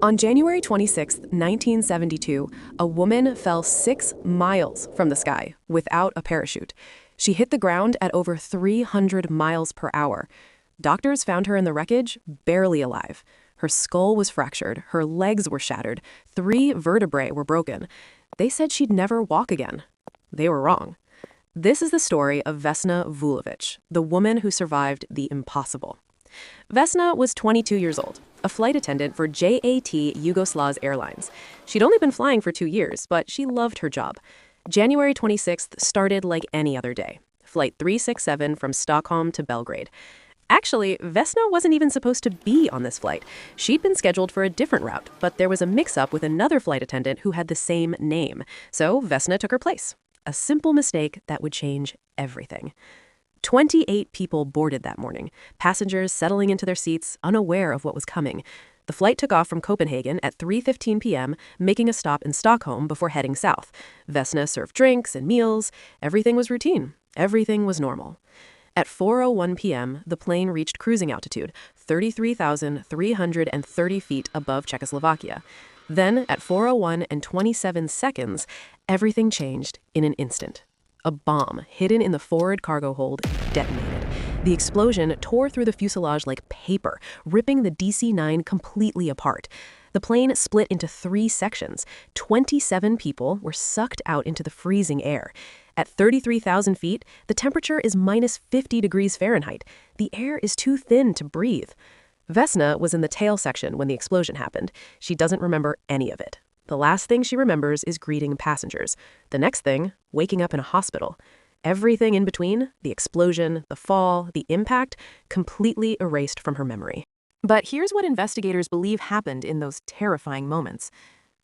On January 26, 1972, a woman fell 6 miles from the sky without a parachute. She hit the ground at over 300 miles per hour. Doctors found her in the wreckage, barely alive. Her skull was fractured, her legs were shattered, 3 vertebrae were broken. They said she'd never walk again. They were wrong. This is the story of Vesna Vulović, the woman who survived the impossible. Vesna was 22 years old, a flight attendant for JAT Yugoslav Airlines. She'd only been flying for 2 years, but she loved her job. January 26th started like any other day. Flight 367 from Stockholm to Belgrade. Actually, Vesna wasn't even supposed to be on this flight. She'd been scheduled for a different route, but there was a mix-up with another flight attendant who had the same name. So Vesna took her place. A simple mistake that would change everything. 28 people boarded that morning, passengers settling into their seats, unaware of what was coming. The flight took off from Copenhagen at 3:15 p.m., making a stop in Stockholm before heading south. Vesna served drinks and meals. Everything was routine. Everything was normal. At 4:01 p.m., the plane reached cruising altitude, 33,330 feet above Czechoslovakia. Then, at 4:01 and 27 seconds, everything changed in an instant. A bomb, hidden in the forward cargo hold, detonated. The explosion tore through the fuselage like paper, ripping the DC-9 completely apart. The plane split into 3 sections. 27 people were sucked out into the freezing air. At 33,000 feet, the temperature is minus 50 degrees Fahrenheit. The air is too thin to breathe. Vesna was in the tail section when the explosion happened. She doesn't remember any of it. The last thing she remembers is greeting passengers. The next thing, waking up in a hospital. Everything in between, the explosion, the fall, the impact, completely erased from her memory. But here's what investigators believe happened in those terrifying moments.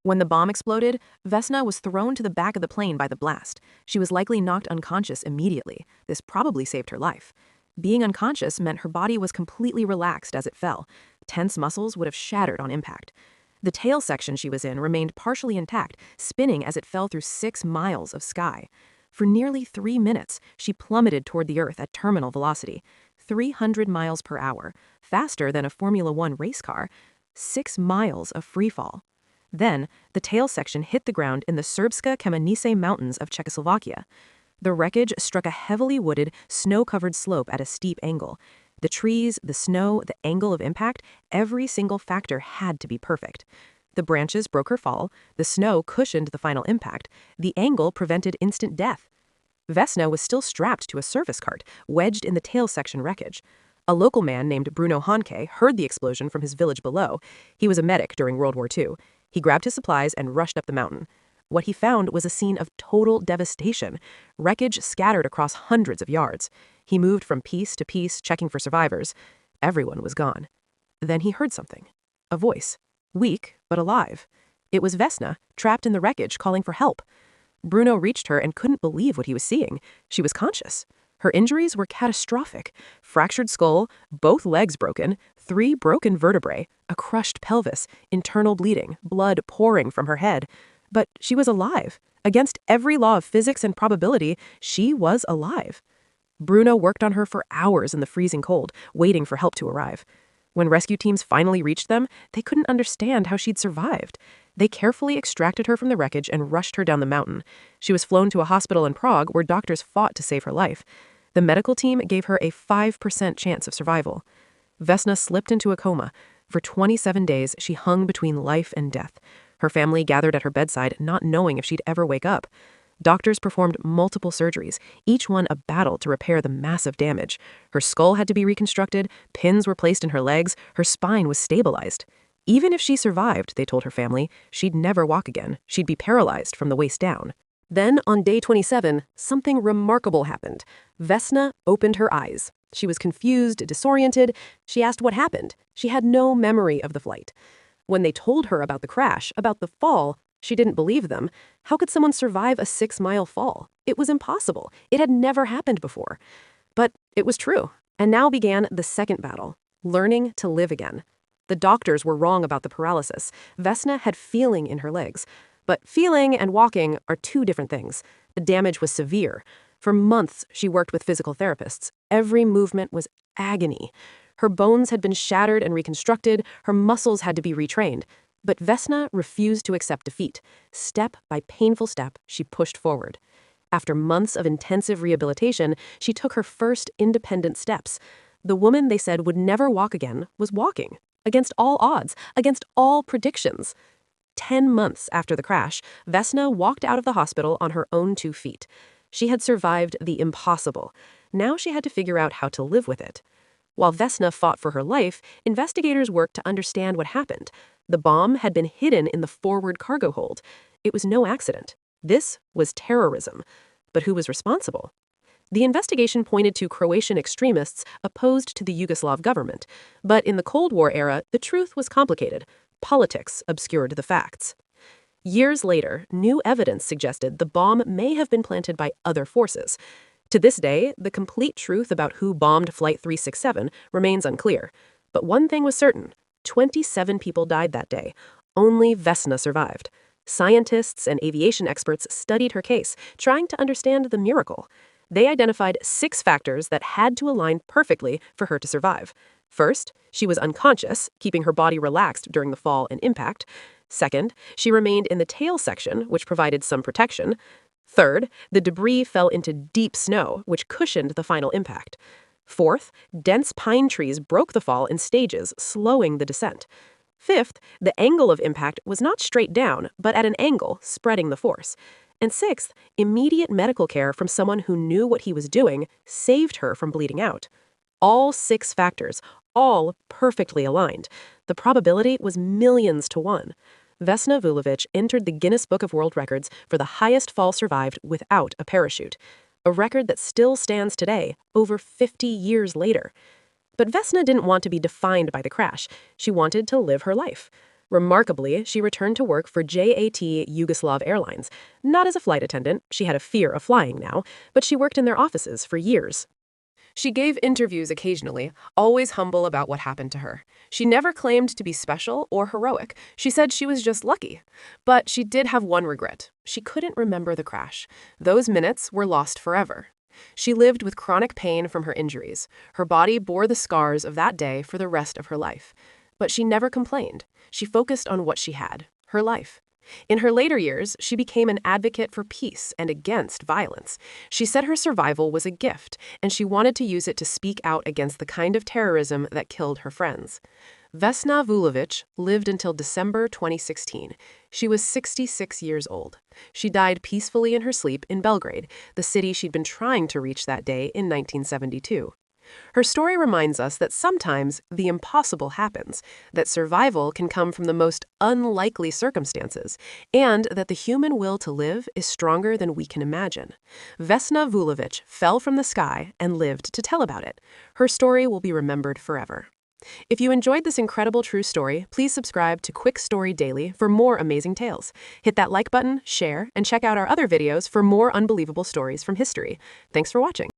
When the bomb exploded, Vesna was thrown to the back of the plane by the blast. She was likely knocked unconscious immediately. This probably saved her life. Being unconscious meant her body was completely relaxed as it fell. Tense muscles would have shattered on impact. The tail section she was in remained partially intact, spinning as it fell through 6 miles of sky. For nearly 3 minutes, she plummeted toward the Earth at terminal velocity, 300 miles per hour, faster than a Formula One race car, 6 miles of freefall. Then, the tail section hit the ground in the Srbska Kamenice Mountains of Czechoslovakia. The wreckage struck a heavily wooded, snow-covered slope at a steep angle. The trees, the snow, the angle of impact, every single factor had to be perfect. The branches broke her fall, the snow cushioned the final impact, the angle prevented instant death. Vesna was still strapped to a service cart, wedged in the tail section wreckage. A local man named Bruno Hanke heard the explosion from his village below. He was a medic during World War II. He grabbed his supplies and rushed up the mountain. What he found was a scene of total devastation, wreckage scattered across hundreds of yards. He moved from piece to piece, checking for survivors. Everyone was gone. Then he heard something. A voice. Weak, but alive. It was Vesna, trapped in the wreckage, calling for help. Bruno reached her and couldn't believe what he was seeing. She was conscious. Her injuries were catastrophic. Fractured skull, both legs broken, 3 broken vertebrae, a crushed pelvis, internal bleeding, blood pouring from her head. But she was alive. Against every law of physics and probability, she was alive. Bruno worked on her for hours in the freezing cold, waiting for help to arrive. When rescue teams finally reached them, they couldn't understand how she'd survived. They carefully extracted her from the wreckage and rushed her down the mountain. She was flown to a hospital in Prague where doctors fought to save her life. The medical team gave her a 5% chance of survival. Vesna slipped into a coma. For 27 days, she hung between life and death. Her family gathered at her bedside, not knowing if she'd ever wake up. Doctors performed multiple surgeries, each one a battle to repair the massive damage. Her skull had to be reconstructed, pins were placed in her legs, her spine was stabilized. Even if she survived, they told her family, she'd never walk again. She'd be paralyzed from the waist down. Then, on day 27, something remarkable happened. Vesna opened her eyes. She was confused, disoriented. She asked what happened. She had no memory of the flight. When they told her about the crash, about the fall, she didn't believe them. How could someone survive a 6-mile fall? It was impossible. It had never happened before. But it was true. And now began the second battle, learning to live again. The doctors were wrong about the paralysis. Vesna had feeling in her legs. But feeling and walking are 2 different things. The damage was severe. For months, she worked with physical therapists. Every movement was agony. Her bones had been shattered and reconstructed. Her muscles had to be retrained. But Vesna refused to accept defeat. Step by painful step, she pushed forward. After months of intensive rehabilitation, she took her first independent steps. The woman they said would never walk again was walking, against all odds, against all predictions. 10 months after the crash, Vesna walked out of the hospital on her own 2 feet. She had survived the impossible. Now she had to figure out how to live with it. While Vesna fought for her life, investigators worked to understand what happened. The bomb had been hidden in the forward cargo hold. It was no accident. This was terrorism. But who was responsible? The investigation pointed to Croatian extremists opposed to the Yugoslav government. But in the Cold War era, the truth was complicated. Politics obscured the facts. Years later, new evidence suggested the bomb may have been planted by other forces. To this day, the complete truth about who bombed Flight 367 remains unclear. But one thing was certain: 27 people died that day. Only Vesna survived. Scientists and aviation experts studied her case, trying to understand the miracle. They identified 6 factors that had to align perfectly for her to survive. First, she was unconscious, keeping her body relaxed during the fall and impact. Second, she remained in the tail section, which provided some protection. Third, the debris fell into deep snow, which cushioned the final impact. Fourth, dense pine trees broke the fall in stages, slowing the descent. Fifth, the angle of impact was not straight down, but at an angle, spreading the force. And sixth, immediate medical care from someone who knew what he was doing saved her from bleeding out. All 6 factors, all perfectly aligned. The probability was millions to 1. Vesna Vulović entered the Guinness Book of World Records for the highest fall survived without a parachute, a record that still stands today, over 50 years later. But Vesna didn't want to be defined by the crash. She wanted to live her life. Remarkably, she returned to work for JAT Yugoslav Airlines. Not as a flight attendant, she had a fear of flying now, but she worked in their offices for years. She gave interviews occasionally, always humble about what happened to her. She never claimed to be special or heroic. She said she was just lucky. But she did have one regret. She couldn't remember the crash. Those minutes were lost forever. She lived with chronic pain from her injuries. Her body bore the scars of that day for the rest of her life. But she never complained. She focused on what she had, her life. In her later years, she became an advocate for peace and against violence. She said her survival was a gift, and she wanted to use it to speak out against the kind of terrorism that killed her friends. Vesna Vulović lived until December 2016. She was 66 years old. She died peacefully in her sleep in Belgrade, the city she'd been trying to reach that day in 1972. Her story reminds us that sometimes the impossible happens, that survival can come from the most unlikely circumstances, and that the human will to live is stronger than we can imagine. Vesna Vulović fell from the sky and lived to tell about it. Her story will be remembered forever. If you enjoyed this incredible true story, please subscribe to Quick Story Daily for more amazing tales. Hit that like button, share, and check out our other videos for more unbelievable stories from history. Thanks for watching.